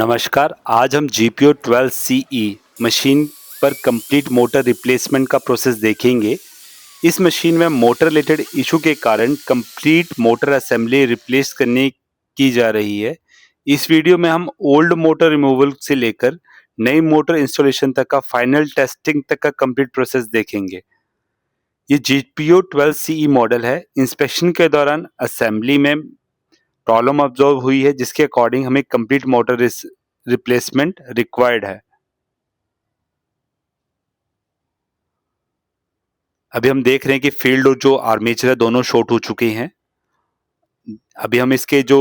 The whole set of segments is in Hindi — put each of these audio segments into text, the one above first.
नमस्कार, आज हम GPO 12 CE मशीन पर कंप्लीट मोटर रिप्लेसमेंट का प्रोसेस देखेंगे। इस मशीन में मोटर रिलेटेड इशू के कारण कंप्लीट मोटर असेंबली रिप्लेस करने की जा रही है। इस वीडियो में हम ओल्ड मोटर रिमूवल से लेकर नई मोटर इंस्टॉलेशन तक का फाइनल टेस्टिंग तक का कंप्लीट प्रोसेस देखेंगे। ये GPO 12 CE मॉडल है। इंस्पेक्शन के दौरान असेंबली में प्रॉब्लम ऑब्जर्व हुई है, जिसके अकॉर्डिंग हमें कंप्लीट मोटर रिप्लेसमेंट रिक्वायर्ड है। अभी हम देख रहे हैं कि फील्ड और जो आर्मेचर है दोनों शॉर्ट हो चुके हैं। अभी हम इसके जो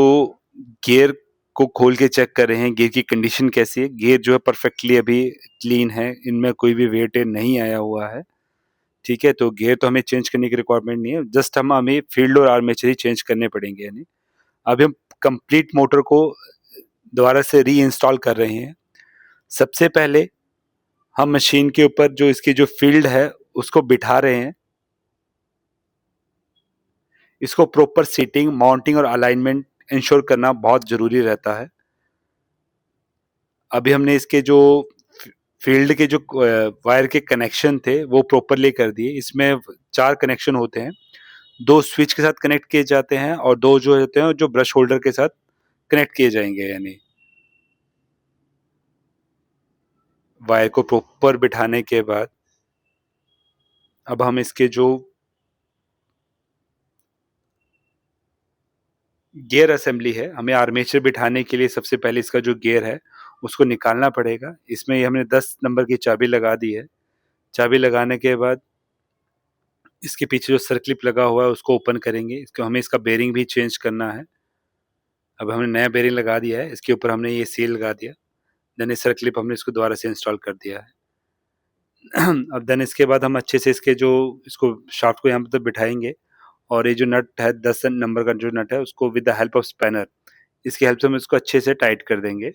गियर को खोल के चेक कर रहे हैं, गियर की कंडीशन कैसी है। गियर जो है परफेक्टली अभी क्लीन है, इनमें कोई भी वेट नहीं आया हुआ है। ठीक है, तो गियर तो हमें चेंज करने की रिक्वायरमेंट नहीं है, जस्ट हमें फील्ड और आर्मेचर ही चेंज करने पड़ेंगे यानी। अभी हम कंप्लीट मोटर को दोबारा से रीइंस्टॉल कर रहे हैं। सबसे पहले हम मशीन के ऊपर जो इसकी जो फील्ड है उसको बिठा रहे हैं। इसको प्रॉपर सीटिंग, माउंटिंग और अलाइनमेंट इंश्योर करना बहुत ज़रूरी रहता है। अभी हमने इसके जो फील्ड के जो वायर के कनेक्शन थे वो प्रॉपरली कर दिए। इसमें 4 कनेक्शन होते हैं। 2 स्विच के साथ कनेक्ट किए जाते हैं और 2 जो होते हैं जो ब्रश होल्डर के साथ कनेक्ट किए जाएँगे यानी। वायर को प्रॉपर बिठाने के बाद अब हम इसके जो गियर असेंबली है, हमें आर्मेचर बिठाने के लिए सबसे पहले इसका जो गियर है उसको निकालना पड़ेगा। इसमें ये हमने 10 नंबर की चाबी लगा दी है। चाबी लगाने के बाद इसके पीछे जो सर्किल लगा हुआ है उसको ओपन करेंगे। इसको हमें इसका बेयरिंग भी चेंज करना है। अब हमने नया बेयरिंग लगा दिया है, इसके ऊपर हमने ये सील लगा दिया। देन इस सर्किल हमने इसको दोबारा से इंस्टॉल कर दिया है। अब देन इसके बाद हम अच्छे से इसके जो इसको शाफ्ट को यहाँ पे बिठाएँगे और ये जो नट है 10 नंबर का जो नट है उसको with the help of spanner, इसकी हेल्प से हम इसको अच्छे से टाइट कर देंगे।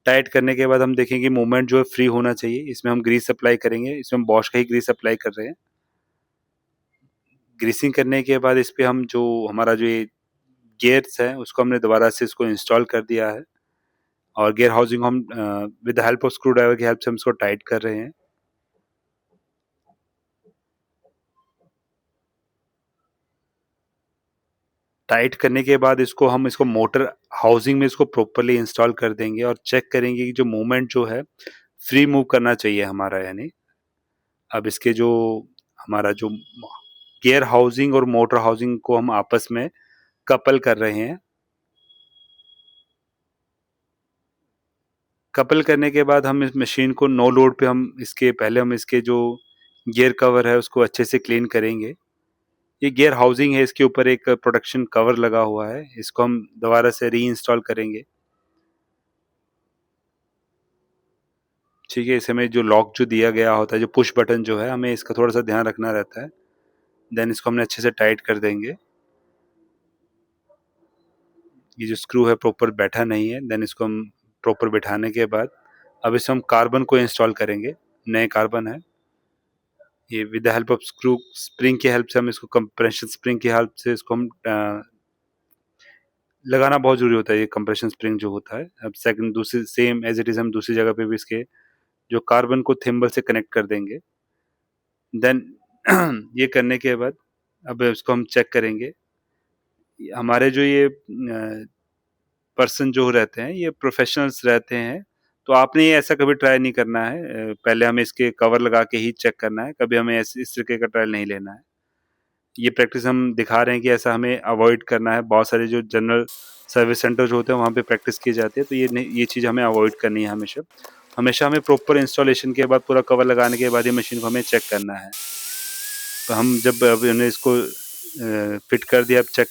टाइट करने के बाद हम देखेंगे मूवमेंट जो है फ्री होना चाहिए। इसमें हम ग्रीस अप्लाई करेंगे। इसमें हम बॉश का ही ग्रीस अप्लाई कर रहे हैं। ग्रीसिंग करने के बाद इस पे हम जो हमारा जो ये गियर्स है उसको हमने दोबारा से इसको इंस्टॉल कर दिया है और गियर हाउसिंग हम with the help of screw driver की हेल्प से हम इसको टाइट कर रहे हैं। टाइट करने के बाद इसको मोटर हाउसिंग में इसको प्रॉपर्ली इंस्टॉल कर देंगे और चेक करेंगे कि जो मूवमेंट जो है फ्री मूव करना चाहिए हमारा यानी। अब इसके जो हमारा जो गियर हाउसिंग और मोटर हाउसिंग को हम आपस में कपल कर रहे हैं। कपल करने के बाद हम इस मशीन को नो लोड पे हम इसके जो गियर कवर है उसको अच्छे से क्लीन करेंगे। ये गियर हाउसिंग है, इसके ऊपर एक प्रोटेक्शन कवर लगा हुआ है, इसको हम दोबारा से रीइंस्टॉल करेंगे। ठीक है, इस हमें जो लॉक जो दिया गया होता है, जो पुश बटन जो है, हमें इसका थोड़ा-सा ध्यान रखना रहता है। देन इसको हमने अच्छे से टाइट कर देंगे। ये जो स्क्रू है प्रॉपर बैठा नहीं है, देन इसको हम प्रॉपर बिठाने के बाद अब इसमें हम कार्बन को इंस्टॉल करेंगे। नए कार्बन है। ये with the help of screw spring की हेल्प से हम इसको कंप्रेशन स्प्रिंग की हेल्प से इसको हम लगाना बहुत ज़रूरी होता है, ये कंप्रेशन स्प्रिंग जो होता है। अब सेकंड दूसरी सेम एज़ इट इज़ हम दूसरी जगह पे भी इसके जो कार्बन को थिम्बल से कनेक्ट कर देंगे। देन ये करने के बाद अब इसको हम चेक करेंगे। हमारे जो ये पर्सन जो रहते हैं, ये प्रोफ़ेशनल्स रहते हैं, तो आपने ये ऐसा कभी ट्राई नहीं करना है। पहले हमें इसके कवर लगा के ही चेक करना है, कभी हमें ऐसे इस तरीके का ट्रायल नहीं लेना है। ये प्रैक्टिस हम दिखा रहे हैं कि ऐसा हमें अवॉइड करना है। बहुत सारे जो जनरल सर्विस सेंटर जो होते हैं, वहाँ पे प्रैक्टिस की जाती है, तो ये चीज़ हमें अवॉइड करनी है हमेशा। हमेशा हमें प्रॉपर इंस्टॉलेशन के बाद पूरा कवर लगाने के बाद ये मशीन को हमें चेक करना है। तो हम जब अब हमने इसको फिट कर दिया, अब चेक